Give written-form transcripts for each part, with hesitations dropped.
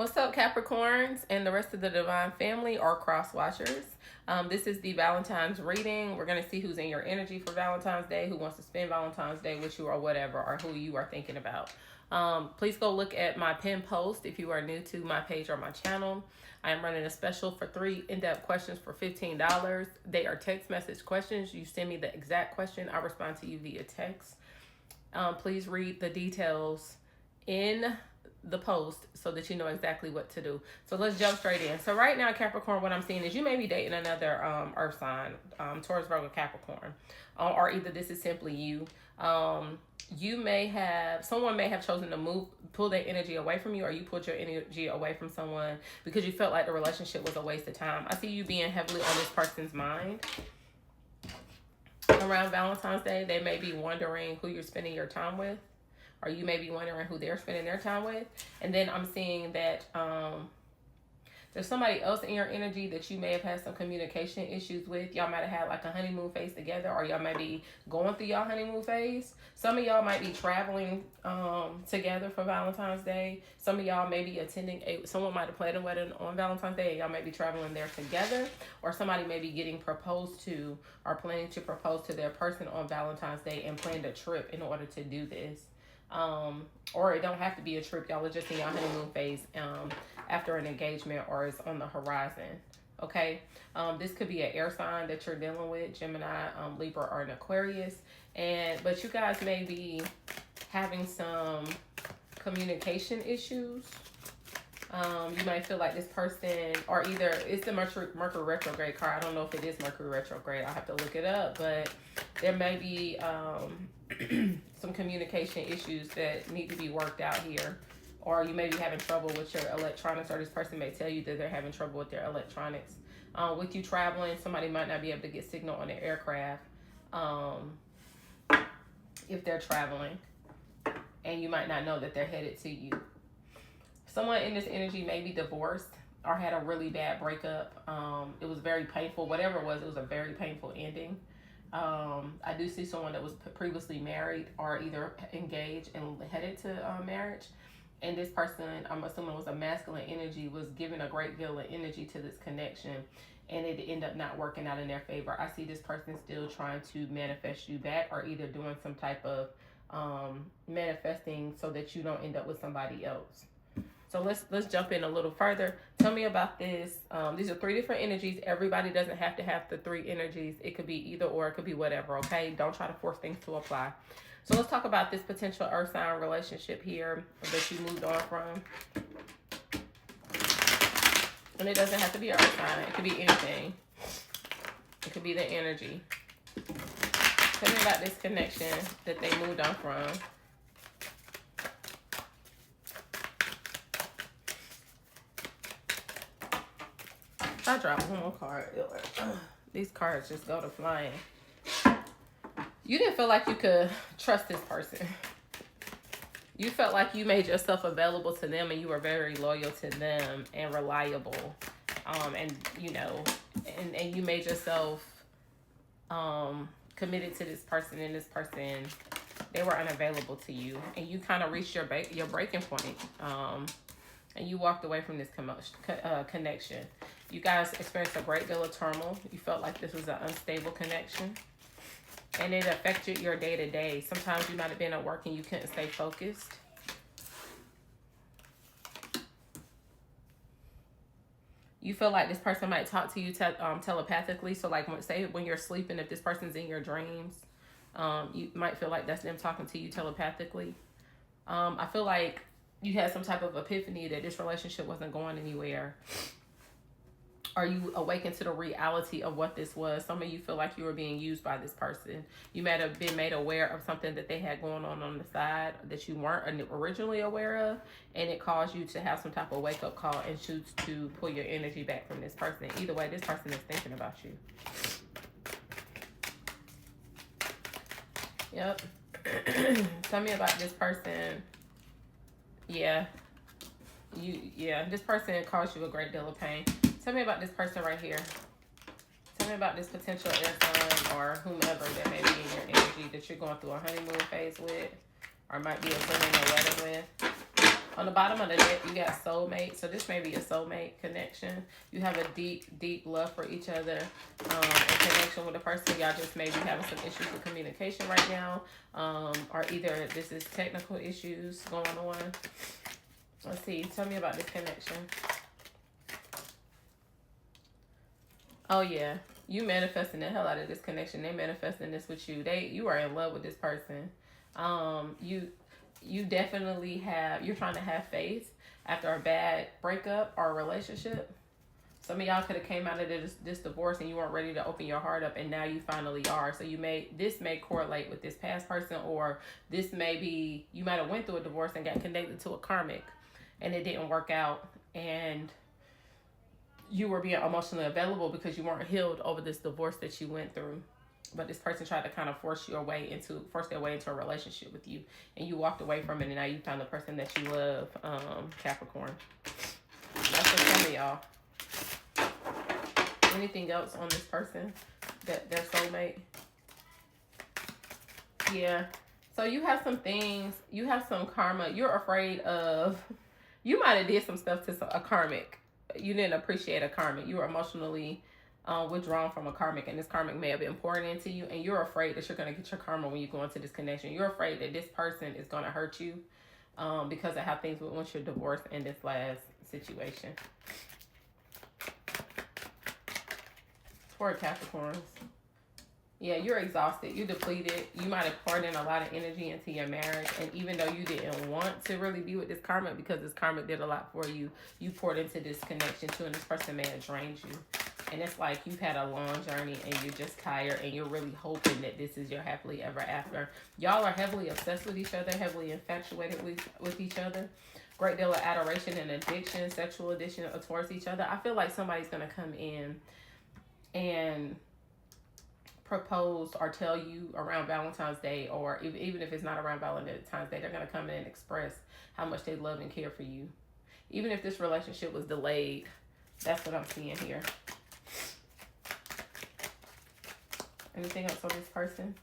What's up, Capricorns and the rest of the divine family or cross watchers? This is the Valentine's reading. We're going to see who's in your energy for Valentine's Day, who wants to spend Valentine's Day with you or whatever, or who you are thinking about. Please go look at my pinned post if you are new to my page or my channel. I am running a special for 3 in-depth questions for $15. They are text message questions. You send me the exact question. I respond to you via text. Please read the details in the post so that you know exactly what to do. So let's jump straight in. So right now, Capricorn, what I'm seeing is you may be dating another earth sign, Taurus, Virgo, Capricorn, or either this is simply you. Someone may have chosen to pull their energy away from you, or you pulled your energy away from someone because you felt like the relationship was a waste of time. I see you being heavily on this person's mind. Around Valentine's Day, they may be wondering who you're spending your time with, or you may be wondering who they're spending their time with. And then I'm seeing that there's somebody else in your energy that you may have had some communication issues with. Y'all might have had like a honeymoon phase together, or y'all might be going through y'all honeymoon phase. Some of y'all might be traveling together for Valentine's Day. Some of y'all may be someone might have planned a wedding on Valentine's Day and y'all may be traveling there together. Or somebody may be getting proposed to or planning to propose to their person on Valentine's Day and planned a trip in order to do this. Or it don't have to be a trip. Y'all are just in your honeymoon phase after an engagement, or it's on the horizon. Okay. This could be an air sign that you're dealing with, Gemini, Libra, or an Aquarius. But you guys may be having some communication issues. You might feel like this person, or either it's the Mercury retrograde card. I don't know if it is Mercury retrograde. I'll have to look it up, but there may be some communication issues that need to be worked out here. Or you may be having trouble with your electronics, or this person may tell you that they're having trouble with their electronics. With you traveling, somebody might not be able to get signal on their aircraft if they're traveling, and you might not know that they're headed to you. Someone in this energy may be divorced or had a really bad breakup. It was very painful. Whatever it was a very painful ending. I do see someone that was previously married or either engaged and headed to marriage. And this person, I'm assuming was a masculine energy, was giving a great deal of energy to this connection, and it ended up not working out in their favor. I see this person still trying to manifest you back, or either doing some type of manifesting so that you don't end up with somebody else. So let's jump in a little further. Tell me about this. These are 3 different energies. Everybody doesn't have to have the 3 energies. It could be either or. It could be whatever, okay? Don't try to force things to apply. So let's talk about this potential earth sign relationship here that you moved on from. And it doesn't have to be an earth sign. It could be anything. It could be the energy. Tell me about this connection that they moved on from. I dropped one more card. These cards just go to flying. You didn't feel like you could trust this person. You felt like you made yourself available to them, and you were very loyal to them and reliable. And you made yourself committed to this person, and this person, they were unavailable to you, and you kind of reached your breaking point. And you walked away from this connection. You guys experienced a great deal of turmoil. You felt like this was an unstable connection. And it affected your day-to-day. Sometimes you might have been at work and you couldn't stay focused. You feel like this person might talk to you telepathically. So like when you're sleeping, if this person's in your dreams, you might feel like that's them talking to you telepathically. I feel like you had some type of epiphany that this relationship wasn't going anywhere. Or you awakened to the reality of what this was. Some of you feel like you were being used by this person. You might have been made aware of something that they had going on the side that you weren't originally aware of. And it caused you to have some type of wake-up call and choose to pull your energy back from this person. Either way, this person is thinking about you. Yep. Tell me about this person. This person caused you a great deal of pain. Tell me about this person right here. Tell me about this potential air sign or whomever that may be in your energy that you're going through a honeymoon phase with, or might be a planning a wedding with. On the bottom of the deck, you got soulmate. So this may be a soulmate connection. You have a deep, deep love for each other. A connection with a person. Y'all just maybe having some issues with communication right now. Or either this is technical issues going on. Let's see. Tell me about this connection. Oh, yeah. You manifesting the hell out of this connection. They manifesting this with you. You are in love with this person. You definitely you're trying to have faith after a bad breakup or a relationship. Some of y'all could have came out of this divorce and you weren't ready to open your heart up, and now you finally are. So this may correlate with this past person, or this may be, you might have went through a divorce and got connected to a karmic and it didn't work out, and you were being emotionally available because you weren't healed over this divorce that you went through. But this person tried to kind of force their way into a relationship with you, and you walked away from it, and now you found the person that you love, Capricorn. That's for some of y'all. Anything else on this person, that their soulmate? Yeah. So you have some things, you have some karma. You're afraid of, you might have did some stuff to a karmic. You didn't appreciate a karmic. You were emotionally withdrawn from a karmic, and this karmic may have been pouring into you, and you're afraid that you're going to get your karma when you go into this connection. You're afraid that this person is going to hurt you because of how things went once you're divorced in this last situation. For Capricorns. Yeah, you're exhausted. You're depleted. You might have poured in a lot of energy into your marriage. And even though you didn't want to really be with this karmic because this karmic did a lot for you, you poured into this connection too, and this person may have drained you. And it's like you've had a long journey and you're just tired, and you're really hoping that this is your happily ever after. Y'all are heavily obsessed with each other, heavily infatuated with each other. Great deal of adoration and addiction, sexual addiction towards each other. I feel like somebody's going to come in and propose or tell you around Valentine's Day, or even if it's not around Valentine's Day, they're going to come in and express how much they love and care for you. Even if this relationship was delayed, that's what I'm seeing here. Anything else on this person?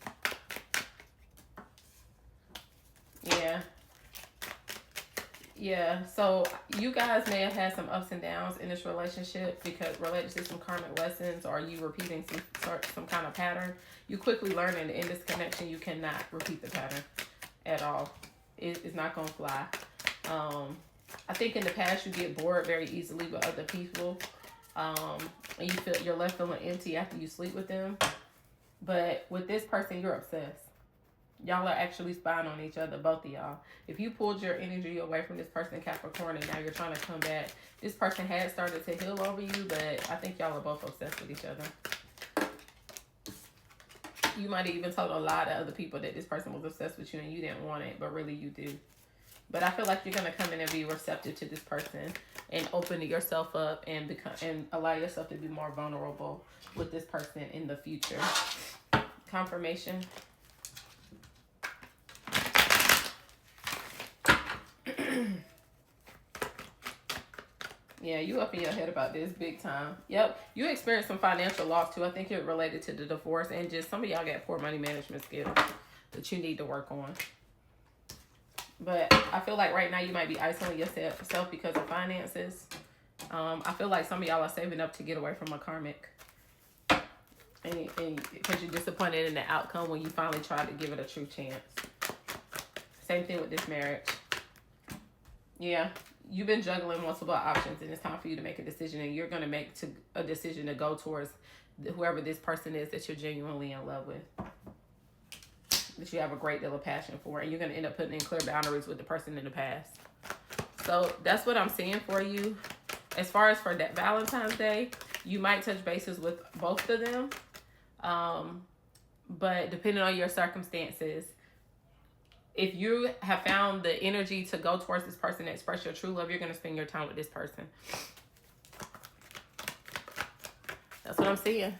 Yeah, so you guys may have had some ups and downs in this relationship because related to some karmic lessons, or you repeating some kind of pattern. You quickly learn in this connection you cannot repeat the pattern at all. It's not going to fly. I think in the past you get bored very easily with other people, and you're left feeling empty after you sleep with them. But with this person, you're obsessed. Y'all are actually spying on each other, both of y'all. If you pulled your energy away from this person, Capricorn, and now you're trying to come back, this person had started to heal over you, but I think y'all are both obsessed with each other. You might have even told a lot of other people that this person was obsessed with you and you didn't want it, but really you do. But I feel like you're going to come in and be receptive to this person and open yourself up and allow yourself to be more vulnerable with this person in the future. Confirmation. Yeah, you up in your head about this big time. Yep, you experienced some financial loss too. I think you're related to the divorce, and just some of y'all got poor money management skills that you need to work on. But I feel like right now you might be isolating yourself because of finances. I feel like some of y'all are saving up to get away from a karmic. And because you're disappointed in the outcome when you finally try to give it a true chance. Same thing with this marriage. Yeah, you've been juggling multiple options, and it's time for you to make a decision, and you're going to make a decision to go towards whoever this person is that you're genuinely in love with, that you have a great deal of passion for, and you're going to end up putting in clear boundaries with the person in the past. So that's what I'm seeing for you. As far as for that Valentine's Day, you might touch bases with both of them, but depending on your circumstances, if you have found the energy to go towards this person and express your true love, you're going to spend your time with this person. That's what I'm seeing.